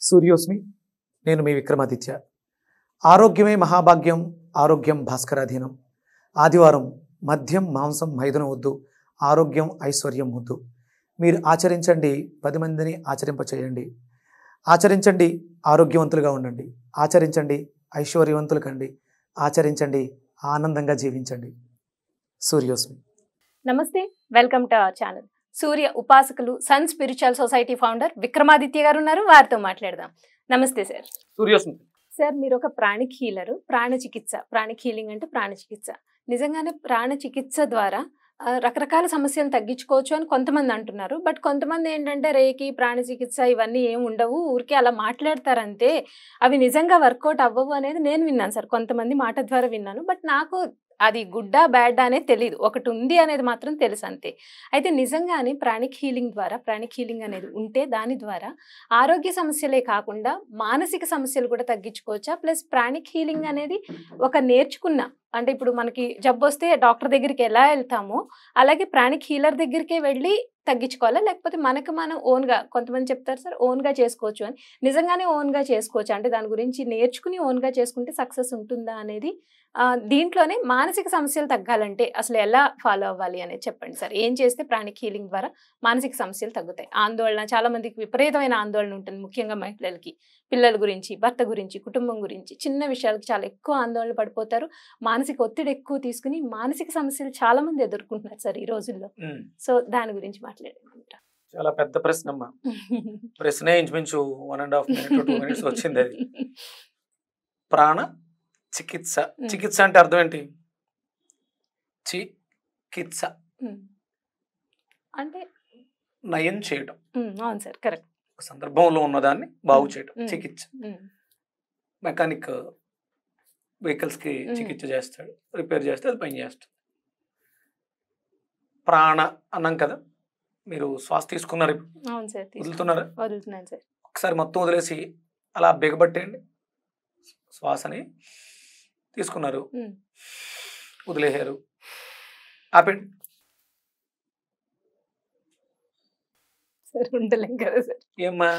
సూర్యోస్మి. నేను మీ విక్రమాదిత్య. ఆరోగ్యమే మహాభాగ్యం, ఆరోగ్యం భాస్కరాధీనం. ఆదివారం మద్యం మాంసం మైదనం వద్దు, ఆరోగ్యం ఐశ్వర్యం ముద్దు. మీరు ఆచరించండి, 10 మందిని ఆచరింపచేయండి. ఆచరించండి, ఆరోగ్యవంతులుగా ఉండండి. ఆచరించండి, ఐశ్వర్యవంతులు కండి. ఆచరించండి, ఆనందంగా జీవించండి. సూర్యోస్మి. నమస్తే, welcome to our channel. Surya ఉపాసకులు sun spiritual society founder Vikramaditya గారు ఉన్నారు. వారితో మాట్లాడదాం. నమస్తే సార్. సూర్యోస్మి. సార్, మీరు ఒక ప్రాణిక్ హీలరు. ప్రాణిక్ హీలింగ్ అంటే ప్రాణ చికిత్స. నిజంగానే ప్రాణ చికిత్స ద్వారా రకరకాల సమస్యలు తగ్గించుకోవచ్చు అని కొంతమంది అంటున్నారు. బట్ కొంతమంది ఏంటంటే రేకి ప్రాణ చికిత్స ఇవన్నీ ఏమి ఉండవు, ఊరికే అలా మాట్లాడతారంతే, అవి నిజంగా వర్కౌట్ అవ్వవు అనేది నేను విన్నాను సార్. కొంతమంది మాట ద్వారా విన్నాను. బట్ నాకు అది గుడ్డా బ్యాడ్ అనేది తెలియదు, ఒకటి ఉంది అనేది మాత్రం తెలుసు అంతే. అయితే నిజంగానే ప్రాణిక్ హీలింగ్ అనేది ఉంటే దాని ద్వారా ఆరోగ్య సమస్యలే కాకుండా మానసిక సమస్యలు కూడా తగ్గించుకోవచ్చా? ప్లస్ ప్రాణిక్ హీలింగ్ అనేది ఒక నేర్చుకున్న, అంటే ఇప్పుడు మనకి జబ్బు వస్తే డాక్టర్ దగ్గరికి ఎలా వెళ్తామో అలాగే ప్రాణిక్ హీలర్ దగ్గరికే వెళ్ళి తగ్గించుకోవాలా, లేకపోతే మనకు మనం ఓన్గా, కొంతమంది చెప్తారు సార్ ఓన్గా చేసుకోవచ్చు అని. నిజంగానే ఓన్గా చేసుకోవచ్చు అంటే దాని గురించి నేర్చుకుని ఓన్గా చేసుకుంటే సక్సెస్ ఉంటుందా అనేది, దీంట్లోనే మానసిక సమస్యలు తగ్గాలంటే అసలు ఎలా ఫాలో అవ్వాలి అనేది చెప్పండి సార్. ఏం చేస్తే ప్రాణిక్ హీలింగ్ ద్వారా మానసిక సమస్యలు తగ్గుతాయి? ఆందోళన, చాలా మందికి విపరీతమైన ఆందోళన ఉంటుంది, ముఖ్యంగా మహిళలకి. పిల్లల గురించి, భర్త గురించి, కుటుంబం గురించి, చిన్న విషయాలకు చాలా ఎక్కువ ఆందోళన పడిపోతారు. మానసిక ఒత్తిడి ఎక్కువ తీసుకుని మానసిక సమస్యలు చాలా మంది ఎదుర్కొంటున్నారు సార్ ఈ రోజుల్లో. సో దాని గురించి మాట్లాడేమంటారు? చాలా పెద్ద ప్రశ్న అమ్మా. ప్రశ్న ఇంచుమించు 1.5 minute to 2 minutes వచ్చింది. అది ప్రాణ చికిత్స. చికిత్స అంటే అర్థం ఏంటి? చికిత్స అంటే నయం చేయడం. అవును సార్, కరెక్ట్. ఒక సందర్భంలో ఉన్నదాన్ని బాగు చేయడం చికిత్స. మెకానిక్ వెహికల్స్ కి చికిత్స చేస్తాడు, రిపేర్ చేస్తే అది పని చేస్తుంది. ప్రాణ అన్నాం కదా, మీరు శ్వాస తీసుకున్నారు, అవును సార్, వదులుతున్నారా? వదులుతున్నాను సార్. ఒకసారి మొత్తం వదిలేసి అలా బిగబట్టేయండి. శ్వాసని తీసుకున్నారు, వదిలేశారు, ఆపండి. సార్ ఉండలేం కదా సార్. ఏమ్మా?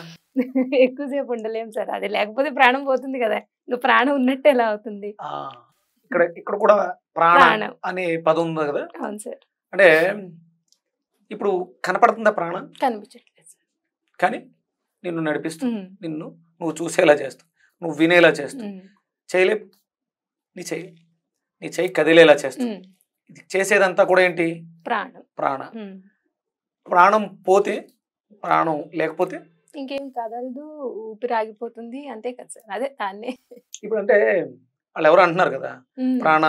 ఎక్కువసేపు ఉండలేం సార్, అది లేకపోతే ప్రాణం పోతుంది కదా. ఇంకా ప్రాణం ఉన్నట్టు ఎలా అవుతుంది? ఇక్కడ కూడా ప్రాణం అనే పదం ఉంది కదా. అవును సార్. అంటే ఇప్పుడు కనపడుతుందా ప్రాణం? కనిపించట్లేదు సార్, కానీ నిన్ను నడిపిస్తుంది, నువ్వు చూసేలా చేస్తావు, నువ్వు వినేలా చేస్తావు. చేయలేవు, నీ చెయ్యి కదిలేలా చేస్తావు. ఇది చేసేదంతా కూడా ఏంటి? ప్రాణం. ప్రాణం పోతే, ప్రాణం లేకపోతే ఇంకేం కదలదు, ఊపిరి ఆగిపోతుంది, అంతే కదా సార్. అదే దాన్ని ఇప్పుడు అంటే వాళ్ళు ఎవరు అంటున్నారు కదా, ప్రాణ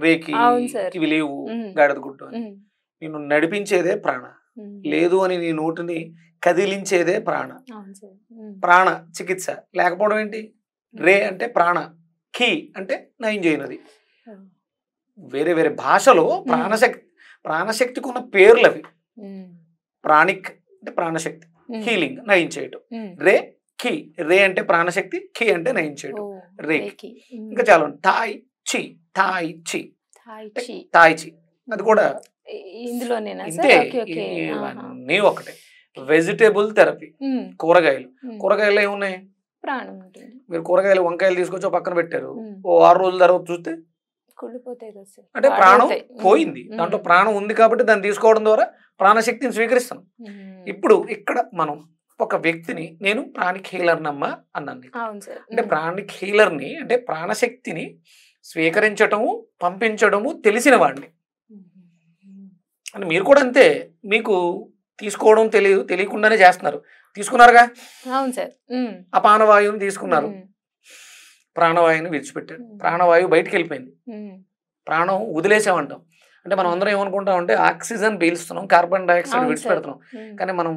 రేకి ఇవి లేవు, గాడిద గుడ్డు అని. నిన్ను నడిపించేదే ప్రాణ. లేదు అని నీ నోటిని కదిలించేదే ప్రాణ. ప్రాణ చికిత్స లేకపోవడం ఏంటి? రే అంటే ప్రాణ, కీ అంటే నయం చేయనది. వేరే వేరే భాషలో ప్రాణశక్తికి ఉన్న పేర్లు అవి. ప్రాణిక్ అంటే ప్రాణశక్తి, హీలింగ్ నయం చేయటం. రే కీ, రే అంటే ప్రాణశక్తి, కీ అంటే నయం చేయటం. రే ఇంకా చాలా తాయ్ చి, తాయ్ చి, తాయ్ చి, అది కూడా ఇంతే. ఇవన్నీ ఒకటే. వెజిటేబుల్ థెరపీ, కూరగాయలు ఏమున్నాయి? ప్రాణం ఉంటుంది. మీరు కూరగాయలు, వంకాయలు తీసుకొచ్చి పక్కన పెట్టారు, ఓ 6 రోజుల తర్వాత చూస్తే అంటే ప్రాణం పోయింది. దాంట్లో ప్రాణం ఉంది కాబట్టి దాన్ని తీసుకోవడం ద్వారా ప్రాణశక్తిని స్వీకరిస్తాం. ఇప్పుడు ఇక్కడ మనం ఒక వ్యక్తిని, నేను ప్రాణిక్ హీలర్ నమ్మా అన్నాను. అంటే ప్రాణిక్ హీలర్ని అంటే ప్రాణశక్తిని స్వీకరించటము, పంపించడము తెలిసిన వాడిని. అంటే మీరు కూడా అంతే, మీకు తీసుకోవడం తెలియకుండానే చేస్తున్నారు. తీసుకున్నారుగా? అవును సార్. అపానవాయువుని తీసుకున్నారు, ప్రాణవాయువుని విడిచిపెట్టారు, ప్రాణవాయువు బయటికి వెళ్ళిపోయింది, ప్రాణం వదిలేసామంటాం. అంటే మనం అందరం ఏమనుకుంటాం అంటే ఆక్సిజన్ పీలుస్తున్నాం, కార్బన్ డైఆక్సైడ్ విడిచిపెడుతున్నాం. కానీ మనం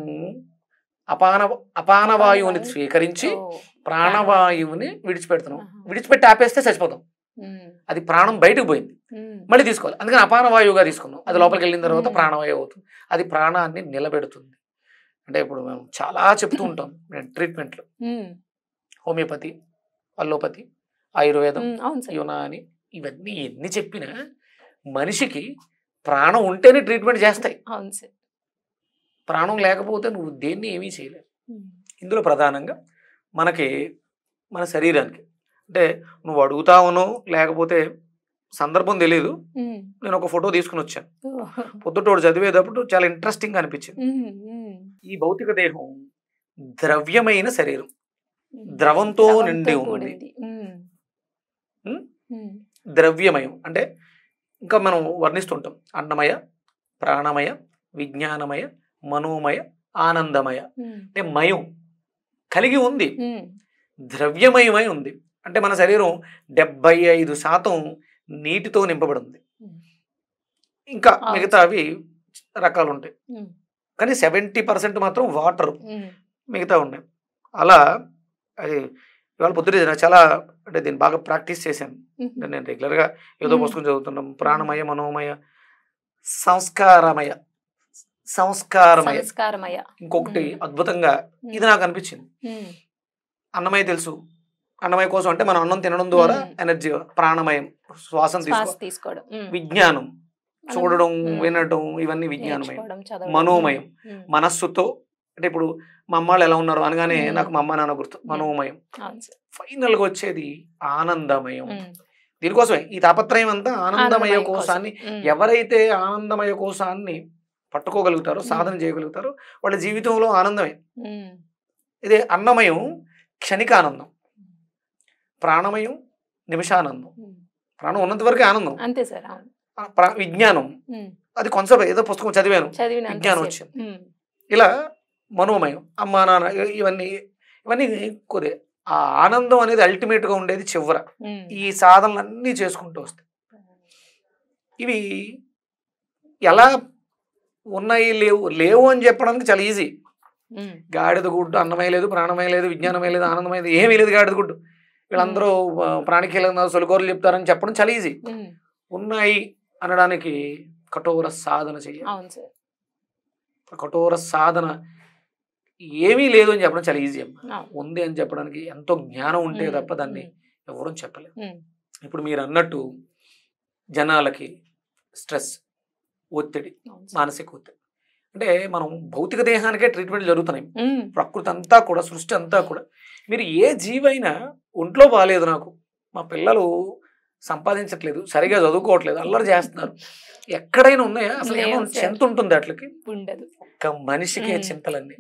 అపానవాయువుని స్వీకరించి ప్రాణవాయువుని విడిచిపెడుతున్నాం. విడిచిపెట్టి ఆపేస్తే చచ్చిపోతాం. అది ప్రాణం బయటకు పోయింది, మళ్ళీ తీసుకోవాలి. అందుకని అపానవాయువుగా తీసుకున్నాం. అది లోపలికి వెళ్ళిన తర్వాత ప్రాణవాయువు అవుతుంది. అది ప్రాణాన్ని నిలబెడుతుంది. అంటే ఇప్పుడు మేము చాలా చెప్తూ ఉంటాం ట్రీట్మెంట్లు, హోమియోపతి, అల్లోపతి, ఆయుర్వేదం, యునాని, ఇవన్నీ ఎన్ని చెప్పినా మనిషికి ప్రాణం ఉంటేనే ట్రీట్మెంట్ చేస్తాయి. ప్రాణం లేకపోతే నువ్వు దేన్ని ఏమీ చేయలేవు. ఇందులో ప్రధానంగా మనకి మన శరీరానికి. అంటే నువ్వు అడుగుతావునో లేకపోతే సందర్భం తెలియదు, నేను ఒక ఫోటో తీసుకుని వచ్చాను. పొద్దుటోడు చదివేటప్పుడు చాలా ఇంట్రెస్టింగ్ అనిపించింది. ఈ భౌతిక దేహం ద్రవ్యమైన శరీరం, ద్రవంతో నిండి ఉంది. ద్రవ్యమయం అంటే ఇంకా మనం వర్ణిస్తుంటాం, అన్నమయ, ప్రాణమయ, విజ్ఞానమయ, మనోమయ, ఆనందమయ. అంటే మయం కలిగి ఉంది, ద్రవ్యమయమై ఉంది. అంటే మన శరీరం 75% నీటితో నింపబడి ఉంది. ఇంకా మిగతావి రకాలు ఉంటాయి, కానీ 70% మాత్రం వాటర్, మిగతా ఉన్నాయి. అలా అది ఇవాళ పొద్దున చాలా అంటే దీన్ని బాగా ప్రాక్టీస్ చేశాను. నేను రెగ్యులర్గా ఏదో పుస్తకం చదువుతున్నాం. ప్రాణమయ, మనోమయ, సంస్కారమయ. ఇంకొకటి అద్భుతంగా ఇది నాకు అనిపించింది. అన్నమయ తెలుసు, అన్నమయ కోసం అంటే మనం అన్నం తినడం ద్వారా ఎనర్జీ. ప్రాణమయం శ్వాసం తీసుకోవడం. విజ్ఞానం చూడడం, వినడం, ఇవన్నీ విజ్ఞానమయం. మనోమయం మనస్సుతో, అంటే ఇప్పుడు మా అమ్మాళ్ళు ఎలా ఉన్నారు అనగానే నాకు మా అమ్మ నాన్న గుర్తు, మనోమయం. ఫైనల్ గా వచ్చేది ఆనందమయం. దీనికోసమే ఈ తాపత్రయం అంతా ఆనందమయ కోశాన్ని. ఎవరైతే ఆనందమయ కోశాన్ని పట్టుకోగలుగుతారో, సాధన చేయగలుగుతారో వాళ్ళ జీవితంలో ఆనందమే. ఇదే అన్నమయం క్షణికానందం, ప్రాణమయం నిమిషానందం. ప్రాణం ఉన్నంత వరకే ఆనందం అంతే సార్. విజ్ఞానం అది కొంచెం ఏదో పుస్తకం చదివాను, విజ్ఞానం వచ్చింది. ఇలా మనోమయం, అమ్మా నాన్న, ఇవన్నీ కొద్ది ఆ ఆనందం అనేది అల్టిమేట్ గా ఉండేది చివర. ఈ సాధనలన్నీ చేసుకుంటూ వస్తాయి. ఇవి ఎలా ఉన్నాయి, లేవు అని చెప్పడానికి చాలా ఈజీ. గాడిద గుడ్డు అన్నమయ లేదు, ప్రాణమయ లేదు, విజ్ఞానమయ లేదు, ఆనందమయ లేదు, ఏమీ లేదు గాడిద గుడ్డు. వీళ్ళందరూ ప్రాణికీల సొలికోరలు చెప్తారని చెప్పడం చాలా ఈజీ. ఉన్నాయి అనడానికి కఠోర సాధన చేయాలి. కఠోర సాధన ఏమీ లేదు అని చెప్పడం చాలా ఈజీ అమ్మా. ఉంది అని చెప్పడానికి ఎంతో జ్ఞానం ఉంటే తప్ప దాన్ని ఎవరూ చెప్పలేము. ఇప్పుడు మీరు అన్నట్టు జనాలకి స్ట్రెస్, ఒత్తిడి, మానసిక ఒత్తిడి అంటే మనం భౌతిక దేహానికే ట్రీట్మెంట్ జరుగుతున్నాయి. ప్రకృతి అంతా కూడా, సృష్టి అంతా కూడా. మీరు ఏ జీవైనా ఒంట్లో బాగాలేదు, నాకు మా పిల్లలు సంపాదించట్లేదు, సరిగా చదువుకోవట్లేదు, అల్లరి చేస్తున్నారు, ఎక్కడైనా ఉన్నాయా? అసలు ఏమో చింత ఉంటుంది అట్లకి? ఉండదు. ఒక్క మనిషికే చింతలన్నీ.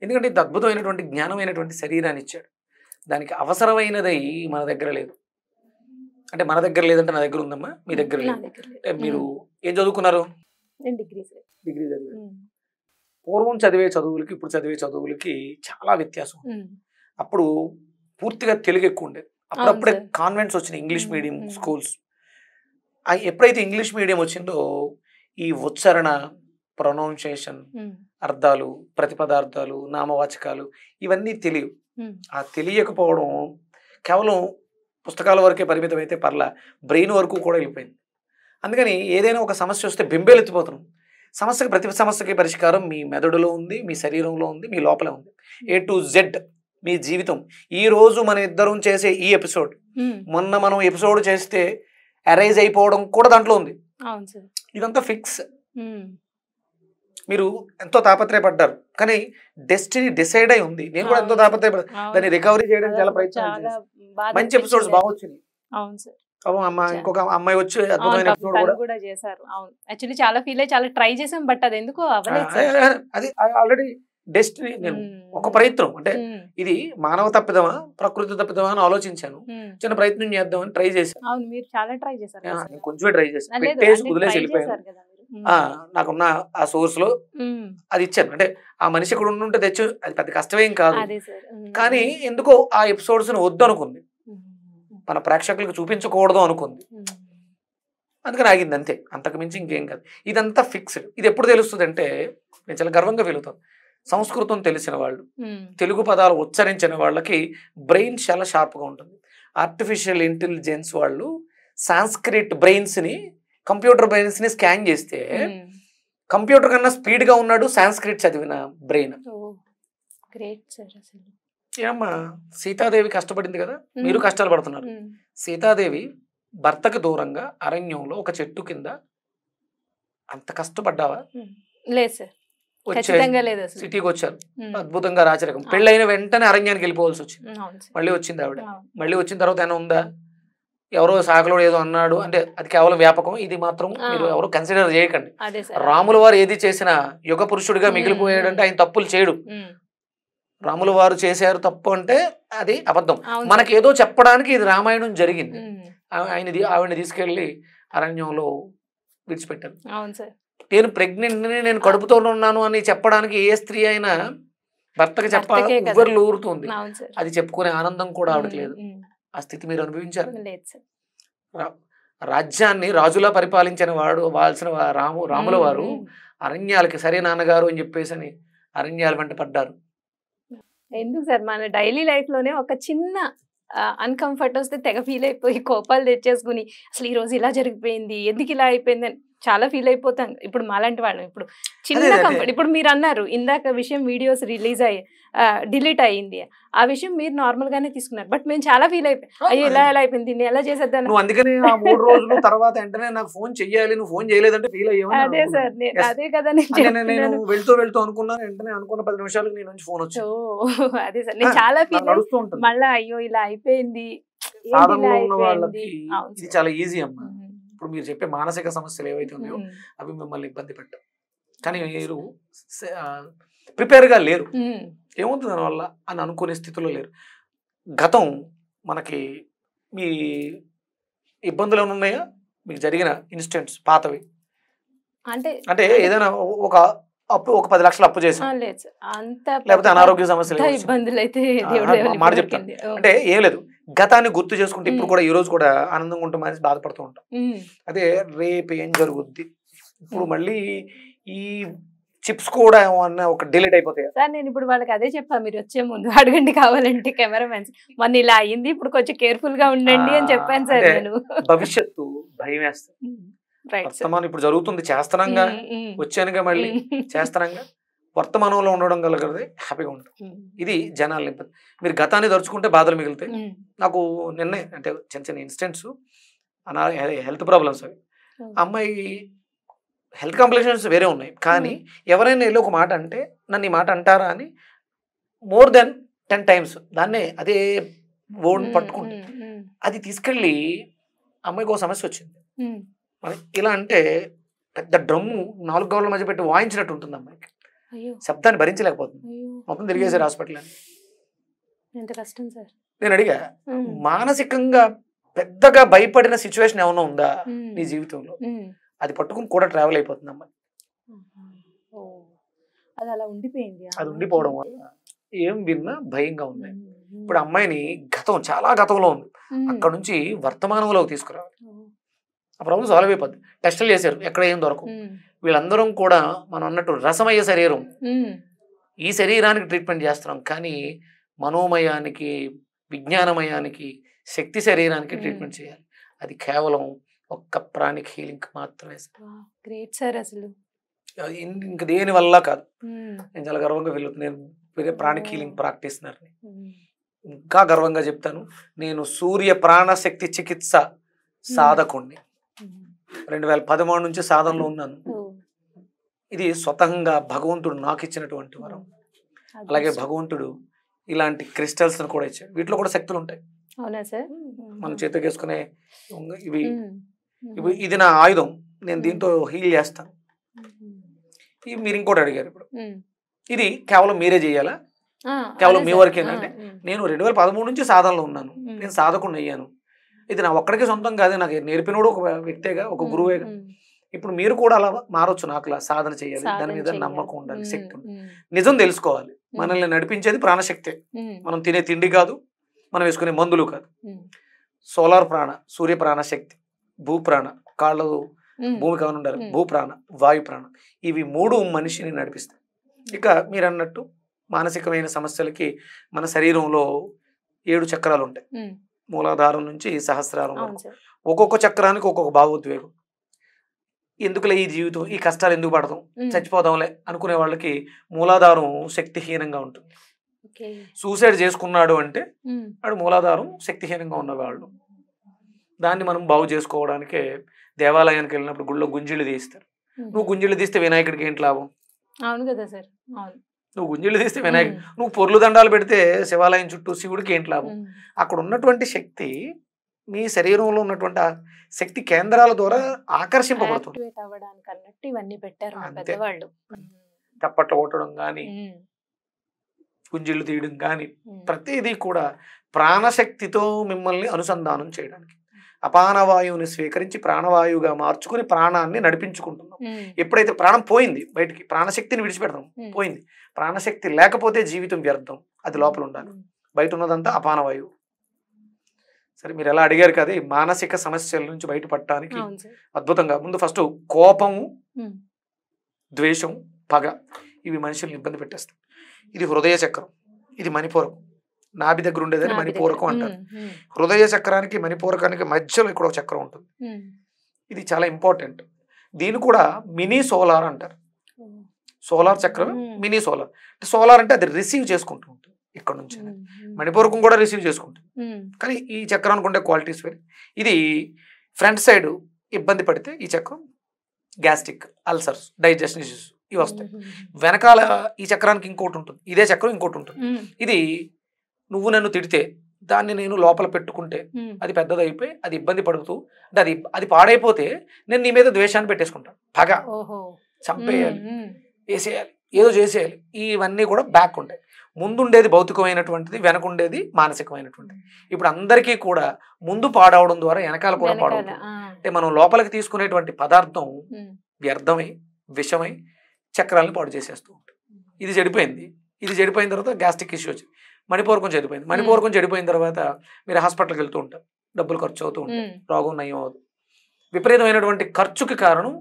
ఎందుకంటే ఇంత అద్భుతమైనటువంటి జ్ఞానమైనటువంటి శరీరాన్ని ఇచ్చాడు. దానికి అవసరమైనది మన దగ్గర లేదు. అంటే మన దగ్గర లేదంటే నా దగ్గర ఉందమ్మా, మీ దగ్గర లేదు. మీరు ఏం చదువుకున్నారు? డిగ్రీ చదివారు. పూర్వం చదివే చదువులకి ఇప్పుడు చదివే చదువులకి చాలా వ్యత్యాసం. అప్పుడు పూర్తిగా తెలుగు ఎక్కువ ఉండేది. అప్పుడప్పుడే కాన్వెంట్స్ వచ్చినాయి, ఇంగ్లీష్ మీడియం స్కూల్స్. ఎప్పుడైతే ఇంగ్లీష్ మీడియం వచ్చిందో ఈ ఉచ్చారణ, ప్రొనౌన్సియేషన్, అర్థాలు, ప్రతిపదార్థాలు, నామవాచకాలు ఇవన్నీ తెలియవు. ఆ తెలియకపోవడం కేవలం పుస్తకాల వరకే పరిమితం అయితే పర్లా, బ్రెయిన్ వరకు కూడా వెళ్ళిపోయింది. అందుకని ఏదైనా ఒక సమస్య వస్తే బెంబేలెత్తిపోతున్నాం. ప్రతి సమస్యకి పరిష్కారం మీ మెదడులో ఉంది, మీ శరీరంలో ఉంది, మీ లోపలే ఉంది. A to Z మీ జీవితం. ఈ రోజు మన ఇద్దరం చేసే ఈ ఎపిసోడ్, మొన్న మనం ఎపిసోడ్ చేస్తే అరైజ్ అయిపోవడం కూడా దాంట్లో ఉంది. ఇదంతా ఫిక్స్. మీరు ఎంతో తాపత్రయపడ్డారు, కానీ డెస్టినీ డిసైడ్ అయి ఉంది. నేను కూడా ఎంతో తాపత్రయపడ్డాను, దాన్ని రికవరీ చేయడానికి చాలా ప్రయత్నం. మంచి ఎపిసోడ్స్ బాగా వచ్చినాయి. ఇంకొక అమ్మాయి వచ్చి అద్భుతమైన ఎపిసోడ్ కూడా చేశారు. యాక్చువల్లీ చాలా ఫీల్ అయ్యి చాలా ట్రై చేసాం, బట్ అది ఎందుకో అవ్వలేదు. అది ఆల్రెడీ డెస్టినీ. నేను ఒక ప్రయత్నం అంటే ఇది మానవ తప్పిదమా, ప్రకృతి తప్పిదమా అని ఆలోచించాను. చిన్న ప్రయత్నం చేద్దామని ట్రై చేశాను. మీరు చాలా ట్రై చేశారు. కొంచెమే ట్రై చేశాను, పెట్టేసి వదిలేసి వెళ్ళిపోయాను. నాకున్న ఆ సోర్స్ లో అది ఇచ్చాను. అంటే ఆ మనిషి ఇక్కడ ఉంటే తెచ్చు, అది పెద్ద కష్టమేం కాదు. కానీ ఎందుకో ఆ ఎపిసోడ్స్ వద్దు అనుకుంది, మన ప్రేక్షకులకు చూపించకూడదు అనుకుంది, అందుకని ఆగింది అంతే. అంతకు మించి ఇంకేం కాదు. ఇదంతా ఫిక్స్డ్. ఇది ఎప్పుడు తెలుస్తుంది అంటే, నేను చాలా గర్వంగా ఫీల్ అవుతాను. సంస్కృతం తెలిసిన వాళ్ళు, తెలుగు పదాలు ఉచ్చరించిన వాళ్ళకి బ్రెయిన్ చాలా షార్ప్గా ఉంటుంది. ఆర్టిఫిషియల్ ఇంటెలిజెన్స్ వాళ్ళు సాంస్క్రిట్ బ్రెయిన్స్ని, కంప్యూటర్ బ్రెయిన్స్ని స్కాన్ చేస్తే కంప్యూటర్ కన్నా స్పీడ్గా ఉన్నాడు సాంస్క్రిట్ చదివిన బ్రెయిన్. ఏమ్మా, సీతాదేవి కష్టపడింది కదా, మీరు కష్టాలు పడుతున్నారు. సీతాదేవి భర్తకు దూరంగా అరణ్యంలో ఒక చెట్టు కింద అంత కష్టపడ్డావా? లేదు సార్. సిటీకి వచ్చారు, అద్భుతంగా రాచరికం. పెళ్ళైన వెంటనే అరణ్యానికి వెళ్ళిపోవాల్సి వచ్చింది. మళ్ళీ వచ్చింది ఆవిడ. మళ్ళీ వచ్చిన తర్వాత ఏమైనా ఉందా? ఎవరో సాగలో ఏదో అన్నాడు అంటే అది కేవలం వ్యాపకం. ఇది మాత్రం మీరు ఎవరు కన్సిడర్ చేయకండి. రాముల వారు ఏది చేసినా యుగ పురుషుడిగా మిగిలిపోయాడంటే ఆయన తప్పులు చేయడు. రాముల వారు చేశారు తప్పు అంటే అది అబద్ధం. మనకి ఏదో చెప్పడానికి ఇది రామాయణం జరిగింది. ఆవిడని తీసుకెళ్లి అరణ్యంలో విడిచిపెట్టారు. నేను ప్రెగ్నెంట్ ని, నేను కడుపుతో ఉన్నాను అని చెప్పడానికి ఏ స్త్రీ అయినా భర్తకి చెప్పాలి, ఉవ్వెర్లు ఊరుతుంది. అది చెప్పుకునే ఆనందం కూడా ఆవిడకి లేదు. ఆ స్థితి మీరు అనుభవించారు. రాజ్యాన్ని రాజులా పరిపాలించిన రాముల వారు అరణ్యాలకి సరే నాన్నగారు అని చెప్పేసి అరణ్యాల వెంట పడ్డారు. ఎందుకు సార్ మన డైలీ లైఫ్ లోనే ఒక చిన్న అన్కంఫర్ట్ వస్తే తెగ ఫీల్ అయిపోయి కోపాలు తెచ్చేసుకుని అసలు ఈ రోజు ఇలా జరిగిపోయింది, ఎందుకు ఇలా అయిపోయింది అని చాలా ఫీల్ అయిపోతాం. ఇప్పుడు మాలాంటి వాళ్ళం ఇప్పుడు చిన్న కంఫర్ట్. ఇప్పుడు మీరు అన్నారు ఇందాక విషయం వీడియోస్ రిలీజ్ అయ్యి డిలీట్ అయ్యింది, ఆ విషయం మీరు నార్మల్ గానే తీసుకున్నారు. బట్ మేము చాలా ఫీల్ అయిపోయి అయ్యో ఇలా ఎలా అయిపోయింది, దీన్ని ఎలా చేసేద్దాను. నువ్వు అందుకని ఆ 3 రోజుల తర్వాత వెంటనే నాకు ఫోన్ చెయ్యాలి, నువ్వు ఫోన్ చేయలేదంటే ఫీల్ అయ్యావు. అదే సార్, అదే కదా నేను వెళ్తూ అనుకున్నాను. వెంటనే అనుకున్న 10 నిమిషాలకు నీ నుంచి ఫోన్ వచ్చింది. అదే సార్, నేను చాలా ఫీల్ మళ్ళీ అయ్యో ఇలా అయిపోయింది. సాధనలో ఉన్న వాళ్ళకి ఇది చాలా ఈజీ అమ్మా. ఇప్పుడు మీరు చెప్పే మానసిక సమస్యలు ఏవైతే ఉన్నాయో అవి మిమ్మల్ని ఇబ్బంది పెట్టవు, కానీ మీరు ప్రిపేర్గా లేరు. ఏమవుతుంది దానివల్ల అని అనుకునే స్థితిలో లేరు. గతం మనకి మీ ఇబ్బందులు ఏమైనా ఉన్నాయా? మీకు జరిగిన ఇన్సిడెంట్స్ పాతవి అంటే ఏదైనా ఒక 10 లక్షలు అప్పు చేసాం, లేకపోతే అనారోగ్య సమస్యలు, ఇబ్బందులు అయితే మాట చెప్తాను. అంటే ఏం లేదు, గతాన్ని గుర్తు చేసుకుంటే ఇప్పుడు కూడా ఈ రోజు కూడా ఆనందంగా ఉంటాం అనేసి బాధపడుతూ ఉంటాం. అదే రేపు ఏం జరుగుద్ది, ఇప్పుడు మళ్ళీ ఈ చిప్స్ కూడా ఏమన్నా ఒక డిలీట్ అయిపోతాయి సార్. నేను ఇప్పుడు వాళ్ళకి అదే చెప్పా, మీరు వచ్చే ముందు అడగండి కావాలంటే కెమెరామెన్స్, మొన్న ఇలా అయ్యింది ఇప్పుడు కొంచెం కేర్ఫుల్ గా ఉండండి అని చెప్పాను సార్. నేను భవిష్యత్తు భయం వేస్తాను. వర్తమానం ఇప్పుడు జరుగుతుంది, చేస్తానంగా వచ్చానుగా మళ్ళీ చేస్తానంగా, వర్తమానంలో ఉండడం కలగదే హ్యాపీగా ఉంటుంది. ఇది జనాలు నింపదు. మీరు గతాన్ని తరుచుకుంటే బాధలు మిగులుతాయి. నాకు నిన్నే అంటే చిన్న చిన్న ఇన్సిడెంట్స్, హెల్త్ ప్రాబ్లమ్స్, అవి అమ్మాయి హెల్త్ కాంప్లికేషన్స్ వేరే ఉన్నాయి, కానీ ఎవరైనా వెళ్ళి ఒక మాట అంటే నన్ను ఈ మాట అంటారా అని మోర్ దెన్ 10 times దాన్నే అదే వర్డ్ పట్టుకుంటే అది తీసుకెళ్ళి అమ్మాయికి ఒక సమస్య వచ్చింది. మరి ఇలా అంటే పెద్ద డ్రమ్ము 4 గోడల మధ్య పెట్టి వాయించినట్టు ఉంటుంది అమ్మాయికి. శబ్దాన్ని భరించలేకపోతుంది, మొత్తం తిరిగేసారు హాస్పిటల్ అని. నేను అడిగా, మానసికంగా పెద్దగా భయపడిన సిచ్యువేషన్ ఏమైనా ఉందా నీ జీవితంలో? అది పట్టుకుని కూడా ట్రావెల్ అయిపోతుంది అమ్మాయి. అది ఉండిపోవడం వల్ల ఏం విన్నా భయంగా ఉంది. ఇప్పుడు అమ్మాయిని చాలా గతంలో ఉంది, అక్కడ నుంచి వర్తమానంలోకి తీసుకురావాలి. ఆ ప్రాబ్లం సాల్వ్ అయిపోద్ది. టెస్టులు చేశారు, ఎక్కడ ఏం దొరకవు. వీళ్ళందరం కూడా మనం అన్నట్టు రసమయ్యే శరీరం, ఈ శరీరానికి ట్రీట్మెంట్ చేస్తున్నాం, కానీ మనోమయానికి, విజ్ఞానమయానికి, శక్తి శరీరానికి ట్రీట్మెంట్ చేయాలి. అది కేవలం ఒక్క ప్రాణిక్ హీలింగ్ మాత్రమే. Great sir. అసలు ఇంక దేని వల్ల కాదు. నేను చాలా గర్వంగా ఫీల్ అవుతాను, నేను వేరే ప్రాణిక్ హీలింగ్ ప్రాక్టీస్నర్ని. ఇంకా గర్వంగా చెప్తాను, నేను సూర్య ప్రాణశక్తి చికిత్స సాధకుణ్ణి. 2013 నుంచి సాధనలో ఉన్నాను. ఇది స్వతహంగా భగవంతుడు నాకు ఇచ్చినటువంటి వరం. అలాగే భగవంతుడు ఇలాంటి క్రిస్టల్స్ కూడా ఇచ్చాడు. వీటిలో కూడా శక్తులు ఉంటాయి. మనం చేతికి వేసుకునే ఇవి ఇది నా ఆయుధం, నేను దీంతో హీల్ చేస్తాను. ఇవి మీరు ఇంకోటి అడిగారు, ఇప్పుడు ఇది కేవలం మీరే చేయాలా, కేవలం మీ వరకేనంటే? నేను 2013 నుంచి సాధనలో ఉన్నాను, నేను సాధకుడిని అయ్యాను. ఇది నా ఒక్కడికి సొంతం కాదు, నాకు నేర్పినోడు ఒక వ్యక్తేగా, ఒక గురువేగా. ఇప్పుడు మీరు కూడా అలా మారొచ్చు, నాకు సాధన చేయాలి, దాని మీద నమ్మకం ఉండాలి, శక్తి ఉండాలి, నిజం తెలుసుకోవాలి. మనల్ని నడిపించేది ప్రాణశక్తే, మనం తినే తిండి కాదు, మనం వేసుకునే మందులు కాదు. సోలార్ ప్రాణ, సూర్య ప్రాణశక్తి, భూప్రాణ, కాళ్ళు భూమి కాని ఉండాలి, భూప్రాణ, వాయు ప్రాణ, ఇవి 3 మనిషిని నడిపిస్తాయి. ఇక మీరు అన్నట్టు మానసికమైన సమస్యలకి మన శరీరంలో 7 చక్రాలు ఉంటాయి, మూలాధారం నుంచి సహస్రారం వరకు. ఒక్కొక్క చక్రానికి ఒక్కొక్క భావోద్వేగం. ఎందుకులే ఈ జీవితం, ఈ కష్టాలు ఎందుకు పడతాం, చచ్చిపోదాంలే అనుకునే వాళ్ళకి మూలాధారం శక్తిహీనంగా ఉంటుంది. సూసైడ్ చేసుకున్నాడు అంటే వాడు మూలాధారం శక్తిహీనంగా ఉన్నవాళ్ళు. దాన్ని మనం బాగు చేసుకోవడానికే దేవాలయానికి వెళ్ళినప్పుడు గుళ్ళో గుంజిళ్ళు తీస్తారు. నువ్వు గుంజిళ్ళు తీస్తే వినాయకుడికి ఏంటి లాభం? అవును కదా సార్. అవును. నువ్వు గుంజీళ్ళు తీస్తే వినాయకుడు, నువ్వు పొర్లు దండాలు పెడితే శివాలయం చుట్టూ శివుడికి ఏంటి లాభం? అక్కడ ఉన్నటువంటి శక్తి మీ శరీరంలో ఉన్నటువంటి ఆ శక్తి కేంద్రాల ద్వారా ఆకర్షింపబడుతుంది. యాక్టివేట్ అవ్వడానికి అన్నట్టు ఇవన్నీ పెట్టారు మా అంతే. పెద్దవాళ్ళు. చప్పట్లు కొట్టడం కానీ, గుంజీళ్ళు తీయడం కానీ, ప్రతిదీ కూడా ప్రాణశక్తితో మిమ్మల్ని అనుసంధానం చేయడానికి. అపానవాయువుని స్వీకరించి ప్రాణవాయువుగా మార్చుకుని ప్రాణాన్ని నడిపించుకుంటున్నాం. ఎప్పుడైతే ప్రాణం పోయింది బయటికి, ప్రాణశక్తిని విడిచిపెడతాం, పోయింది. ప్రాణశక్తి లేకపోతే జీవితం వ్యర్థం, అది లోపల ఉండాలి. బయట ఉన్నదంతా అపానవాయువు. సరే, మీరు ఎలా అడిగారు కదా, ఈ మానసిక సమస్యల నుంచి బయటపడటానికి అద్భుతంగా ముందు ఫస్ట్ కోపము, ద్వేషం, పగ, ఇవి మనుషుల్ని ఇబ్బంది పెట్టేస్తాయి. ఇది హృదయ చక్రం, ఇది మణిపూరకం. నాభి దగ్గర ఉండేదని మణిపూరకం అంటారు. హృదయ చక్రానికి మణిపూరకానికి మధ్యలో ఇక్కడ ఒక చక్రం ఉంటుంది. ఇది చాలా ఇంపార్టెంట్. దీన్ని కూడా మినీ సోలార్ అంటారు. సోలార్ చక్రం, మినీ సోలార్. సోలార్ అంటే అది రిసీవ్ చేసుకుంటూ ఉంటుంది ఇక్కడ నుంచి. మణిపూరకం కూడా రిసీవ్ చేసుకుంటుంది, కానీ ఈ చక్రానికి ఉండే క్వాలిటీస్ వేరు. ఇది ఫ్రంట్ సైడ్ ఇబ్బంది పడితే ఈ చక్రం గ్యాస్ట్రిక్, అల్సర్స్, డైజెషన్ ఇష్యూస్ ఇవి వస్తాయి. వెనకాల ఈ చక్రానికి ఇంకోటి ఉంటుంది, ఇదే చక్రం ఇంకోటి ఉంటుంది. ఇది నువ్వు నన్ను తిడితే దాన్ని నేను లోపల పెట్టుకుంటే అది పెద్దదైపోయి అది ఇబ్బంది పడుతూ, అంటే అది పాడైపోతే నేను నీ మీద ద్వేషాన్ని పెట్టేసుకుంటాను. పగ, చంపేయాలి, వేసేయాలి, ఏదో చేసేయాలి. ఇవన్నీ కూడా బ్యాక్ ఉంటాయి. ముందుండేది భౌతికమైనటువంటిది, వెనకుండేది మానసికమైనటువంటిది. ఇప్పుడు అందరికీ కూడా ముందు పాడవడం ద్వారా వెనకాల కూడా పాడవుతుంది. అంటే మనం లోపలికి తీసుకునేటువంటి పదార్థం వ్యర్థమై, విషమై చక్రాలను పాడు చేసేస్తూ ఉంటుంది. ఇది చెడిపోయింది. ఇది చెడిపోయిన తర్వాత గ్యాస్ట్రిక్ ఇష్యూ వచ్చింది. మణిపూరకం చెడిపోయింది. మణిపూరకం చెడిపోయిన తర్వాత మీరు హాస్పిటల్కి వెళ్తూ ఉంటారు, డబ్బులు ఖర్చు అవుతూ ఉంటాయి, రోగం నయం అవుతుంది. విపరీతమైనటువంటి ఖర్చుకి కారణం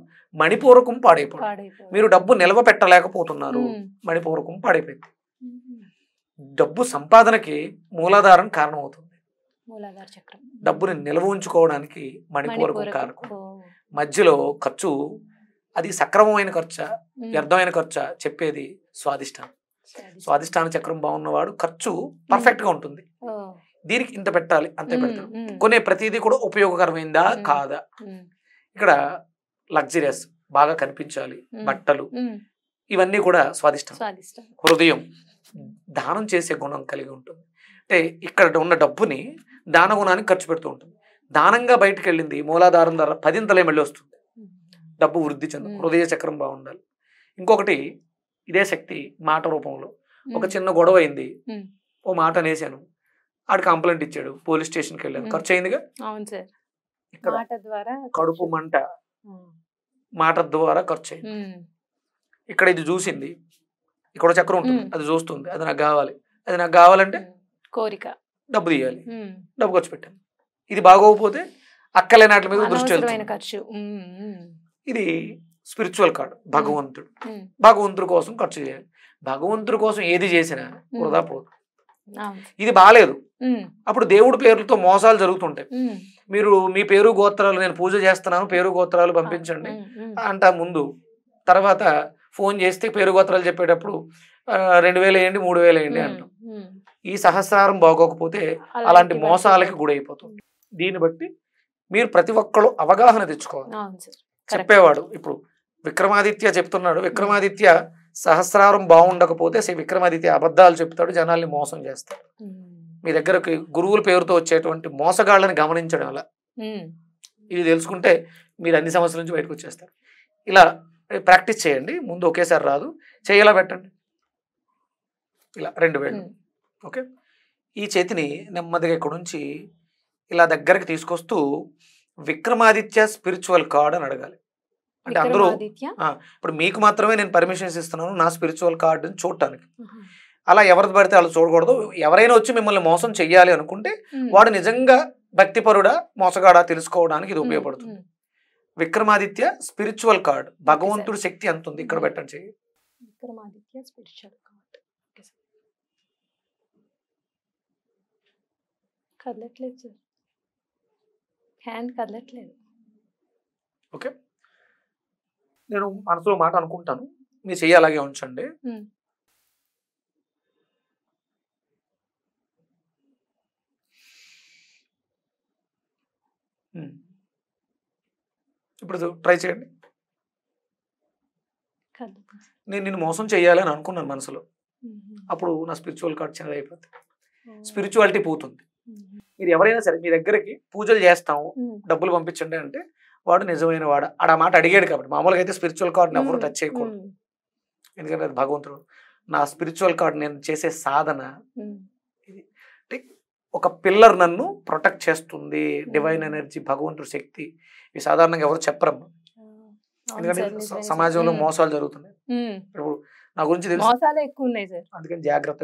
మణిపూరకం పాడైపోయింది. మీరు డబ్బు నిల్వ పెట్టలేకపోతున్నారు, మణిపూరకం పాడైపోయింది. డబ్బు సంపాదనకి మూలాధారం కారణం అవుతుంది. డబ్బుని నిల్వ ఉంచుకోవడానికి మణిపూరకం కారణం. మధ్యలో ఖర్చు, అది సక్రమమైన ఖర్చా, వ్యర్థమైన ఖర్చా చెప్పేది స్వాదిష్టానం. స్వాదిష్టాన చక్రం బాగున్నవాడు ఖర్చు పర్ఫెక్ట్ గా ఉంటుంది. దీనికి ఇంత పెట్టాలి, అంతే పెడతాడు. కొనే ప్రతిదీ కూడా ఉపయోగకరమైందా కాదా. ఇక్కడ లగ్జరియస్, బాగా కనిపించాలి, బట్టలు, ఇవన్నీ కూడా స్వాదిష్టం. హృదయం దానం చేసే గుణం కలిగి ఉంటుంది. అంటే ఇక్కడ ఉన్న డబ్బుని దాన గుణానికి ఖర్చు పెడుతూ ఉంటుంది. దానంగా బయటకు వెళ్ళింది మూలాధారం ద్వారా 10 మళ్ళీ వస్తుంది. డబ్బు వృద్ధి చెందు, హృదయ చక్రం బాగుండాలి. ఇంకొకటి, ఇదే శక్తి మాట రూపంలో. ఒక చిన్న గొడవ అయింది, ఓ మాట అనేసాను, ఆడు కంప్లైంట్ ఇచ్చాడు, పోలీస్ స్టేషన్కి వెళ్ళాను, ఖర్చు అయిందిగా. ఇక్కడ కడుపు మంట, మాట ద్వారా ఖర్చు అయింది. ఇక్కడ ఇది చూసింది, ఇక్కడ చక్రం ఉంటుంది, అది చూస్తుంది, అది నాకు కావాలి, అది నాకు కావాలంటే కోరిక, డబ్బు తీయాలి, డబ్బు ఖర్చు పెట్టాను. ఇది బాగోకపోతే అక్కలేని వాటి మీద దృష్టి ఖర్చు. ఇది స్పిరిచువల్ కార్డు. భగవంతుడు, భగవంతుడి కోసం ఖర్చు చేయాలి. భగవంతుడి కోసం ఏది చేసినా వృధా పోదు. ఇది బాగాలేదు, అప్పుడు దేవుడి పేర్లతో మోసాలు జరుగుతుంటాయి. మీరు మీ పేరు గోత్రాలు, నేను పూజ చేస్తున్నాను, పేరు గోత్రాలు పంపించండి అంట ముందు, తర్వాత ఫోన్ చేస్తే పేరు గోత్రాలు చెప్పేటప్పుడు 2000 వేయండి, 3000 వేయండి అంటాం. ఈ సహస్రారం బాగోకపోతే అలాంటి మోసాలకి గురైపోతుంది. దీన్ని బట్టి మీరు ప్రతి ఒక్కళ్ళు అవగాహన తెచ్చుకోవాలి. చెప్పేవాడు ఇప్పుడు విక్రమాదిత్య చెప్తున్నాడు, విక్రమాదిత్య సహస్రారం బాగుండకపోతే విక్రమాదిత్య అబద్ధాలు చెప్తాడు, జనాల్ని మోసం చేస్తాడు. మీ దగ్గరకి గురువుల పేరుతో వచ్చేటువంటి మోసగాళ్ళని గమనించడం అలా, ఇది తెలుసుకుంటే మీరు అన్ని సమస్యల నుంచి బయటకు వచ్చేస్తారు. ఇలా ప్రాక్టీస్ చేయండి. ముందు ఒకేసారి రాదు, చేయాలా పెట్టండి. ఇలా 2 వేళ్ళు, ఓకే. ఈ చేతిని నెమ్మదిగా ఇక్కడ నుంచి ఇలా దగ్గరికి తీసుకొస్తూ విక్రమాదిత్య స్పిరిచువల్ కార్డ్ అని అడగాలి. అంటే అందరూ ఇప్పుడు మీకు మాత్రమే నేను పర్మిషన్స్ ఇస్తున్నాను నా స్పిరిచువల్ కార్డుని చూడటానికి. అలా ఎవరిది పడితే వాళ్ళు చూడకూడదు. ఎవరైనా వచ్చి మిమ్మల్ని మోసం చెయ్యాలి అనుకుంటే వాడు నిజంగా భక్తిపరుడా మోసగాడా తెలుసుకోవడానికి ఇది ఉపయోగపడుతుంది. విక్రమాదిత్య స్పిరిచువల్ కార్డ్, భగవంతుడి శక్తి ఎంత ఉంది ఇక్కడ పెట్టండి. చెయ్యి విక్రమాదిత్య స్పిరిచువల్ కార్డ్. కదలట్లేదు సార్, హ్యాండ్ కదలట్లేదు. ఓకే, నేను మనసులో మాట అనుకుంటాను, మీ చెయ్యి అలాగే ఉంచండి. ఇప్పుడు ట్రై చేయండి. నేను నిన్ను మోసం చేయాలని అనుకున్నాను మనసులో. అప్పుడు నా స్పిరిచువల్ కార్డ్ చిన్నది అయిపోతుంది, స్పిరిచువాలిటీ పోతుంది. మీరు ఎవరైనా సరే మీ దగ్గరికి పూజలు చేస్తాము డబ్బులు పంపించండి అంటే వాడు నిజమైన వాడు ఆడ మాట అడిగాడు కాబట్టి. మామూలుగా అయితే స్పిరిచువల్ కార్డ్ని ఎవరు టచ్ చేయకూడదు, ఎందుకంటే అది భగవంతుడు. నా స్పిరిచువల్ కార్డ్ నేను చేసే సాధన ఇది, అంటే ఒక పిల్లర్ నన్ను ప్రొటెక్ట్ చేస్తుంది, డివైన్ ఎనర్జీ, భగవంతుడి శక్తి. ఇవి సాధారణంగా ఎవరు చెప్పరమ్మా, ఎందుకంటే సమాజంలో మోసాలు జరుగుతున్నాయి. ఇప్పుడు నా గురించి తెలుసు, మోసాలే ఎక్కువ ఉన్నాయి సార్, అందుకని జాగ్రత్త.